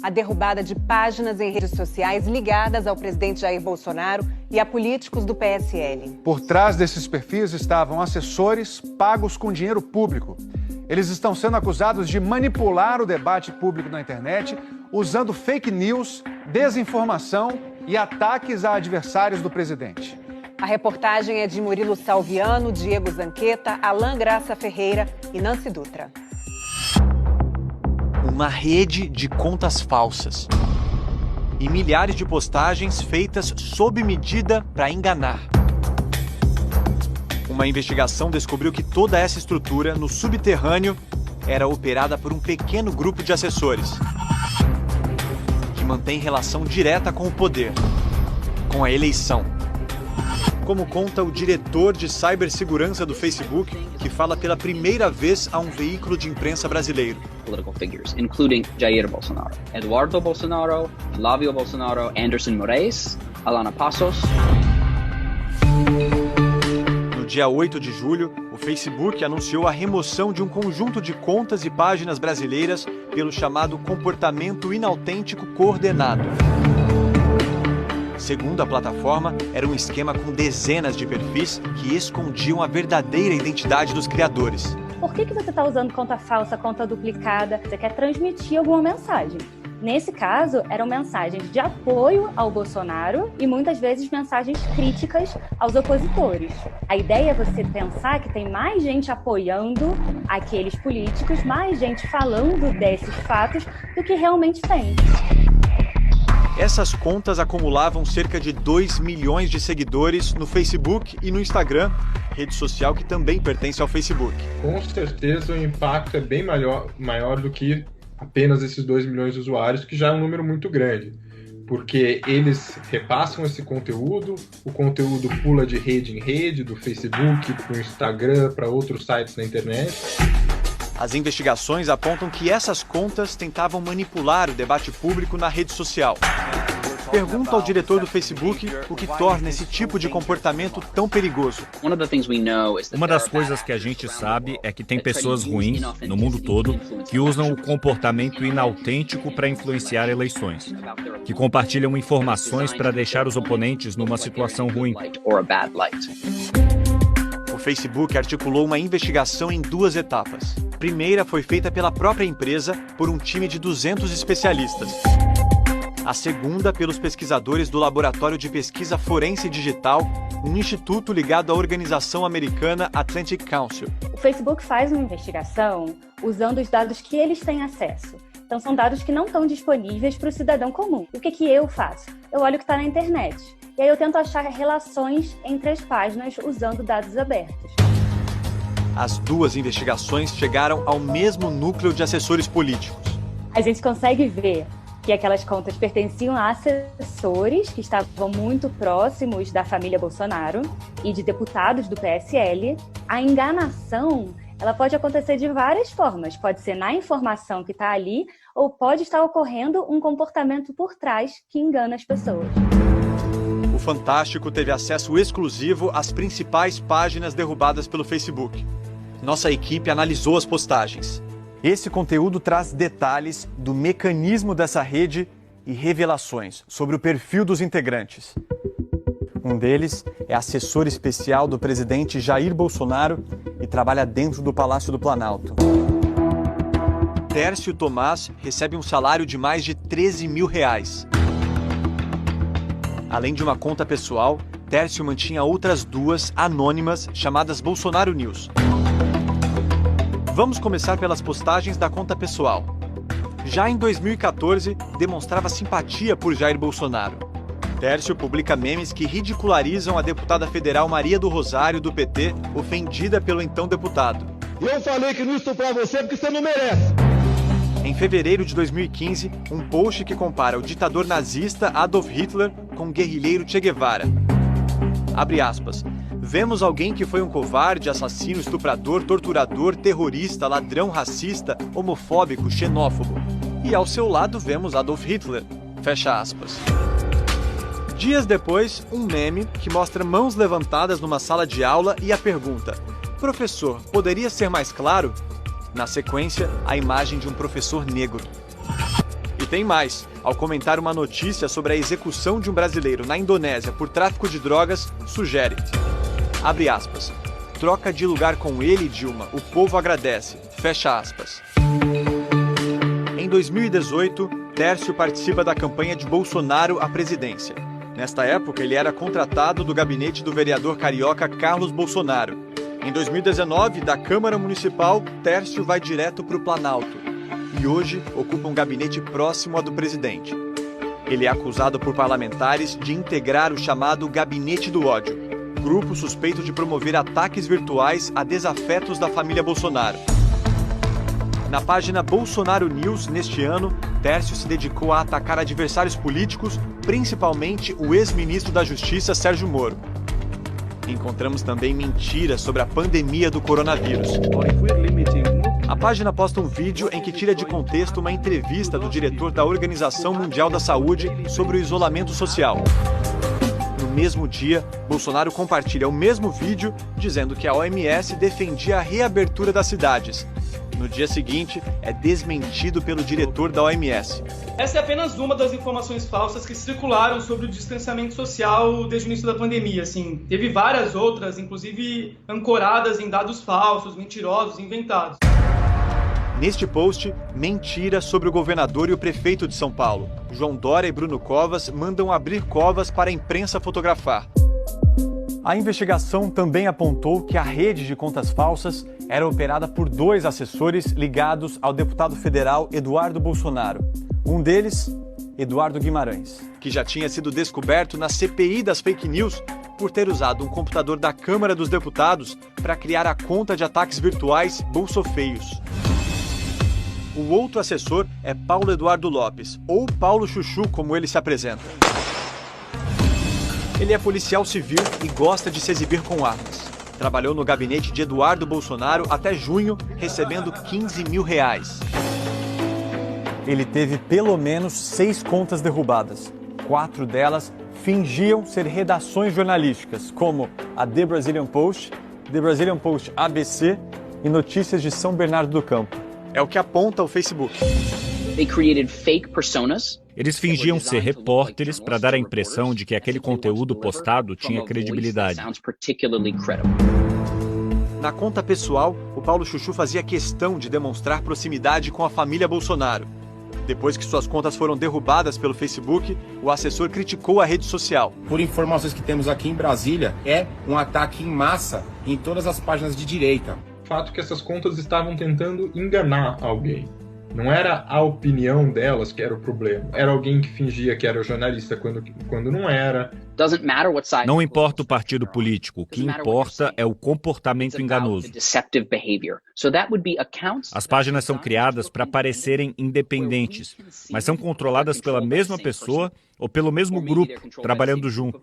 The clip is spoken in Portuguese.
A derrubada de páginas em redes sociais ligadas ao presidente Jair Bolsonaro e a políticos do PSL. Por trás desses perfis estavam assessores pagos com dinheiro público. Eles estão sendo acusados de manipular o debate público na internet, usando fake news, desinformação e ataques a adversários do presidente. A reportagem é de Murilo Salviano, Diego Zanqueta, Alan Graça Ferreira e Nancy Dutra. Uma rede de contas falsas e milhares de postagens feitas sob medida para enganar. Uma investigação descobriu que toda essa estrutura no subterrâneo era operada por um pequeno grupo de assessores que mantém relação direta com o poder, com a eleição. Como conta o diretor de cibersegurança do Facebook, que fala pela primeira vez a um veículo de imprensa brasileiro. Political figures, including Jair Bolsonaro, Eduardo Bolsonaro, Flávio Bolsonaro, Anderson Moraes, Alana Passos. No dia 8 de julho, o Facebook anunciou a remoção de um conjunto de contas e páginas brasileiras pelo chamado comportamento inautêntico coordenado. Segundo a plataforma, era um esquema com dezenas de perfis que escondiam a verdadeira identidade dos criadores. Por que você está usando conta falsa, conta duplicada? Você quer transmitir alguma mensagem. Nesse caso, eram mensagens de apoio ao Bolsonaro e muitas vezes mensagens críticas aos opositores. A ideia é você pensar que tem mais gente apoiando aqueles políticos, mais gente falando desses fatos do que realmente tem. Essas contas acumulavam cerca de 2 milhões de seguidores no Facebook e no Instagram, rede social que também pertence ao Facebook. Com certeza o impacto é bem maior do que apenas esses 2 milhões de usuários, que já é um número muito grande, porque eles repassam esse conteúdo, o conteúdo pula de rede em rede, do Facebook para o Instagram, para outros sites na internet. As investigações apontam que essas contas tentavam manipular o debate público na rede social. Pergunta ao diretor do Facebook o que torna esse tipo de comportamento tão perigoso. Uma das coisas que a gente sabe é que tem pessoas ruins, no mundo todo, que usam o comportamento inautêntico para influenciar eleições, que compartilham informações para deixar os oponentes numa situação ruim. O Facebook articulou uma investigação em 2 etapas. A primeira foi feita pela própria empresa por um time de 200 especialistas. A segunda pelos pesquisadores do Laboratório de Pesquisa Forense Digital, um instituto ligado à organização americana Atlantic Council. O Facebook faz uma investigação usando os dados que eles têm acesso. Então são dados que não estão disponíveis para o cidadão comum. O que eu faço? Eu olho o que está na internet. E aí eu tento achar relações entre as páginas usando dados abertos. As 2 investigações chegaram ao mesmo núcleo de assessores políticos. A gente consegue ver que aquelas contas pertenciam a assessores que estavam muito próximos da família Bolsonaro e de deputados do PSL. A enganação, ela pode acontecer de várias formas. Pode ser na informação que está ali ou pode estar ocorrendo um comportamento por trás que engana as pessoas. O Fantástico teve acesso exclusivo às principais páginas derrubadas pelo Facebook. Nossa equipe analisou as postagens. Esse conteúdo traz detalhes do mecanismo dessa rede e revelações sobre o perfil dos integrantes. Um deles é assessor especial do presidente Jair Bolsonaro e trabalha dentro do Palácio do Planalto. Tércio Tomás recebe um salário de mais de 13 mil reais. Além de uma conta pessoal, Tércio mantinha outras 2 anônimas chamadas Bolsonaro News. Vamos começar pelas postagens da conta pessoal. Já em 2014, demonstrava simpatia por Jair Bolsonaro. Tércio publica memes que ridicularizam a deputada federal Maria do Rosário, do PT, ofendida pelo então deputado. Eu falei que não estou pra você porque você não merece. Em fevereiro de 2015, um post que compara o ditador nazista Adolf Hitler com o guerrilheiro Che Guevara. Abre aspas. Vemos alguém que foi um covarde, assassino, estuprador, torturador, terrorista, ladrão, racista, homofóbico, xenófobo. E ao seu lado vemos Adolf Hitler. Fecha aspas. Dias depois, um meme que mostra mãos levantadas numa sala de aula e a pergunta: professor, poderia ser mais claro? Na sequência, a imagem de um professor negro. E tem mais. Ao comentar uma notícia sobre a execução de um brasileiro na Indonésia por tráfico de drogas, sugere, abre aspas, troca de lugar com ele, Dilma, o povo agradece, fecha aspas. Em 2018, Tércio participa da campanha de Bolsonaro à presidência. Nesta época, ele era contratado do gabinete do vereador carioca Carlos Bolsonaro. Em 2019, da Câmara Municipal, Tércio vai direto para o Planalto. E hoje ocupa um gabinete próximo ao do presidente. Ele é acusado por parlamentares de integrar o chamado Gabinete do Ódio, grupo suspeito de promover ataques virtuais a desafetos da família Bolsonaro. Na página Bolsonaro News, neste ano, Tércio se dedicou a atacar adversários políticos, principalmente o ex-ministro da Justiça, Sérgio Moro. Encontramos também mentiras sobre a pandemia do coronavírus. A página posta um vídeo em que tira de contexto uma entrevista do diretor da Organização Mundial da Saúde sobre o isolamento social. No mesmo dia, Bolsonaro compartilha o mesmo vídeo dizendo que a OMS defendia a reabertura das cidades. No dia seguinte, é desmentido pelo diretor da OMS. Essa é apenas uma das informações falsas que circularam sobre o distanciamento social desde o início da pandemia. Assim, teve várias outras, inclusive ancoradas em dados falsos, mentirosos, inventados. Neste post, mentira sobre o governador e o prefeito de São Paulo. João Dória e Bruno Covas mandam abrir covas para a imprensa fotografar. A investigação também apontou que a rede de contas falsas era operada por 2 assessores ligados ao deputado federal Eduardo Bolsonaro. Um deles, Eduardo Guimarães, que já tinha sido descoberto na CPI das fake news por ter usado um computador da Câmara dos Deputados para criar a conta de ataques virtuais Bolsofeios. O outro assessor é Paulo Eduardo Lopes, ou Paulo Chuchu, como ele se apresenta. Ele é policial civil e gosta de se exibir com armas. Trabalhou no gabinete de Eduardo Bolsonaro até junho, recebendo R$15 mil. Ele teve pelo menos 6 contas derrubadas. 4 delas fingiam ser redações jornalísticas, como a The Brazilian Post ABC e Notícias de São Bernardo do Campo. É o que aponta o Facebook. Eles fingiam ser repórteres para dar a impressão de que aquele conteúdo postado tinha credibilidade. Na conta pessoal, o Paulo Chuchu fazia questão de demonstrar proximidade com a família Bolsonaro. Depois que suas contas foram derrubadas pelo Facebook, o assessor criticou a rede social. Por informações que temos aqui em Brasília, é um ataque em massa em todas as páginas de direita. O fato é que essas contas estavam tentando enganar alguém. Não era a opinião delas que era o problema. Era alguém que fingia que era jornalista quando não era. Não importa o partido político, o que importa é o comportamento enganoso. As páginas são criadas para parecerem independentes, mas são controladas pela mesma pessoa ou pelo mesmo grupo, trabalhando junto.